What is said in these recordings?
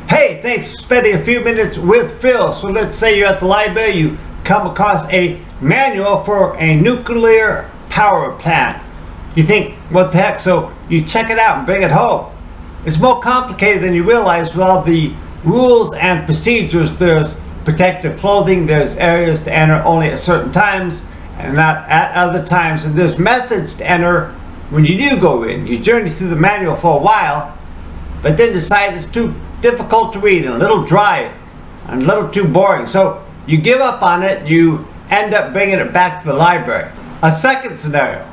Hey, thanks for spending a few minutes with Phil. So let's say you're at the library, you come across a manual for a nuclear power plant. You think, what the heck? So you check it out and bring it home. It's more complicated than you realize with all the rules and procedures. There's protective clothing, there's areas to enter only at certain times and not at other times, and there's methods to enter when you do go in. You journey through the manual for a while, but then decide it's too difficult to read and a little dry and a little too boring. So you give up on it, you end up bringing it back to the library. A second scenario,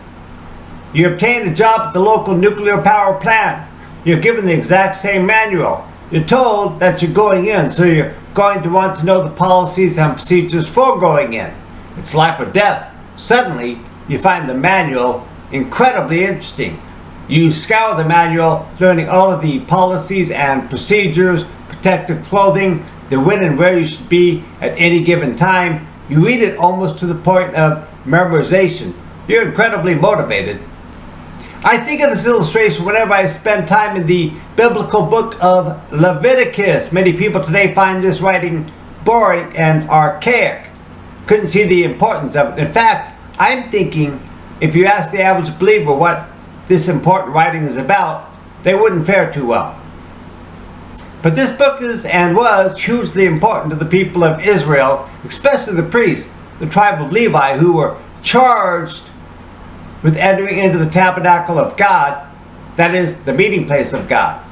you obtain a job at the local nuclear power plant. You're given the exact same manual. You're told that you're going in, so you're going to want to know the policies and procedures for going in. It's life or death. Suddenly, you find the manual incredibly interesting. You scour the manual, learning all of the policies and procedures, protective clothing, the when and where you should be at any given time. You read it almost to the point of memorization. You're incredibly motivated. I think of this illustration whenever I spend time in the biblical book of Leviticus. Many people today find this writing boring and archaic. Couldn't see the importance of it. In fact, I'm thinking if you ask the average believer what this important writing is about, they wouldn't fare too well. But this book is and was hugely important to the people of Israel, especially the priests, the tribe of Levi, who were charged with entering into the tabernacle of God, that is, the meeting place of God.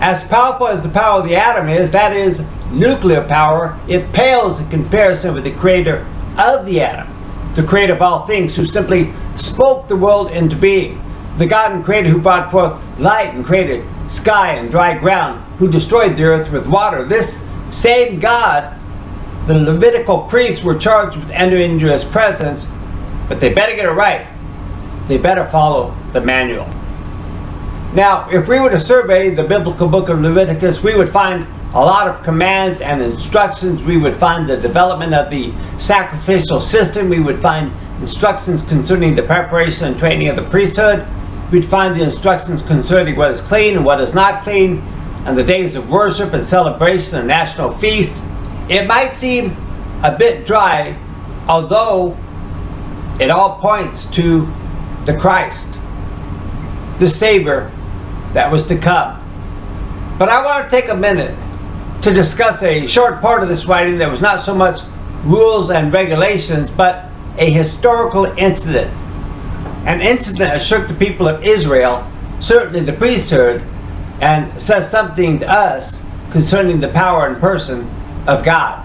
As powerful as the power of the atom is, that is, nuclear power, it pales in comparison with the creator of the atom, the creator of all things, who simply spoke the world into being. The God and creator who brought forth light and created sky and dry ground, who destroyed the earth with water. This same God, the Levitical priests were charged with entering into his presence, but they better get it right. They better follow the manual. Now, if we were to survey the biblical book of Leviticus, we would find a lot of commands and instructions. We would find the development of the sacrificial system. We would find instructions concerning the preparation and training of the priesthood. We'd find the instructions concerning what is clean and what is not clean, and the days of worship and celebration and national feasts. It might seem a bit dry, although it all points to the Christ, the Savior that was to come. But I want to take a minute to discuss a short part of this writing that was not so much rules and regulations, but a historical incident. An incident that shook the people of Israel, certainly the priesthood, and says something to us concerning the power and person of God.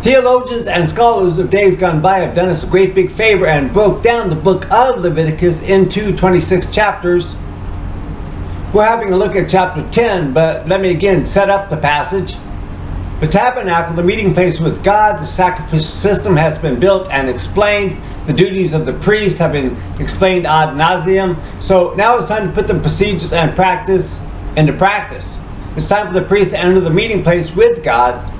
Theologians and scholars of days gone by have done us a great big favor and broke down the book of Leviticus into 26 chapters. We're having a look at chapter 10, but let me again set up the passage. The tabernacle, the meeting place with God, the sacrificial system has been built and explained. The duties of the priest have been explained ad nauseum. So now it's time to put the procedures and practice into practice. It's time for the priest to enter the meeting place with God.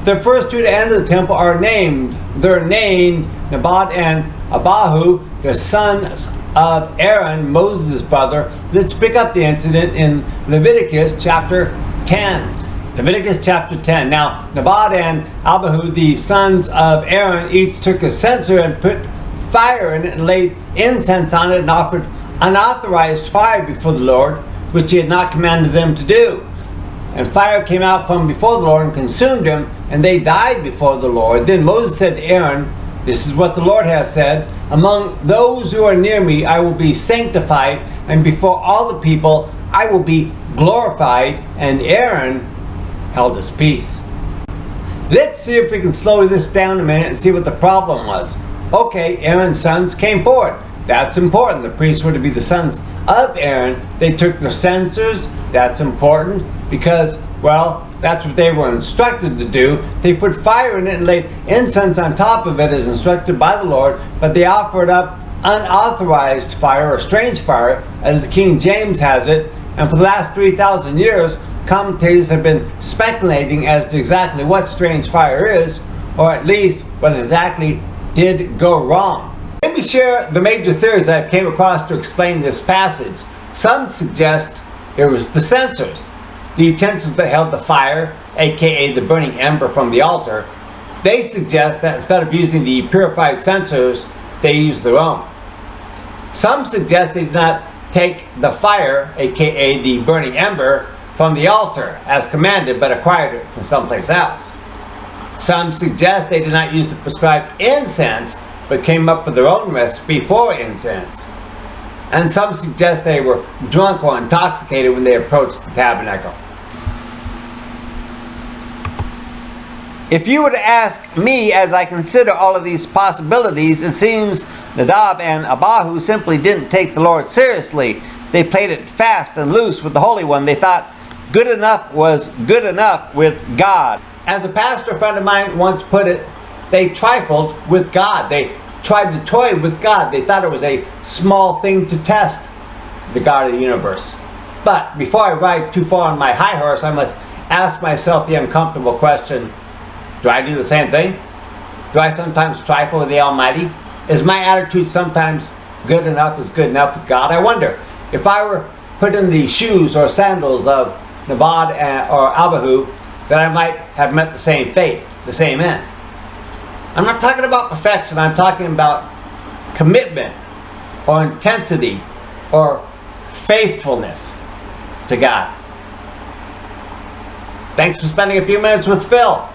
The first two to enter the temple are named. They're named Nadab and Abihu, the sons of Aaron, Moses' brother. Let's pick up the incident in Leviticus chapter 10. Leviticus chapter 10. Now, Nadab and Abihu, the sons of Aaron, each took a censer and put fire in it and laid incense on it and offered unauthorized fire before the Lord, which he had not commanded them to do. And fire came out from before the Lord and consumed them, and they died before the Lord. Then Moses said to Aaron, "This is what the Lord has said, among those who are near me I will be sanctified, and before all the people I will be glorified." And Aaron held his peace. Let's see if we can slow this down a minute and see what the problem was. Okay, Aaron's sons came forward. That's important. The priests were to be the sons of Aaron. They took their censers. That's important because, well, that's what they were instructed to do. They put fire in it and laid incense on top of it as instructed by the Lord, but they offered up unauthorized fire or strange fire, as the King James has it. And for the last 3,000 years, commentators have been speculating as to exactly what strange fire is, or at least what exactly did go wrong. Let me share the major theories that I've came across to explain this passage. Some suggest it was the censers. the utensils that held the fire, aka the burning ember from the altar, they suggest that instead of using the purified censers, they used their own. Some suggest they did not take the fire, aka the burning ember, from the altar as commanded, but acquired it from someplace else. Some suggest they did not use the prescribed incense, but came up with their own recipe for incense. And some suggest they were drunk or intoxicated when they approached the tabernacle. If you were to ask me as I consider all of these possibilities, it seems Nadab and Abihu simply didn't take the Lord seriously. They played it fast and loose with the Holy One. They thought good enough was good enough with God. As a pastor friend of mine once put it, they trifled with God. They tried to toy with God. They thought it was a small thing to test the God of the universe. But before I ride too far on my high horse, I must ask myself the uncomfortable question, do I do the same thing? Do I sometimes trifle with the Almighty? Is my attitude sometimes good enough is good enough with God? I wonder if I were put in the shoes or sandals of Nadab or Abihu, that I might have met the same fate, the same end. I'm not talking about perfection, I'm talking about commitment or intensity or faithfulness to God. Thanks for spending a few minutes with Phil.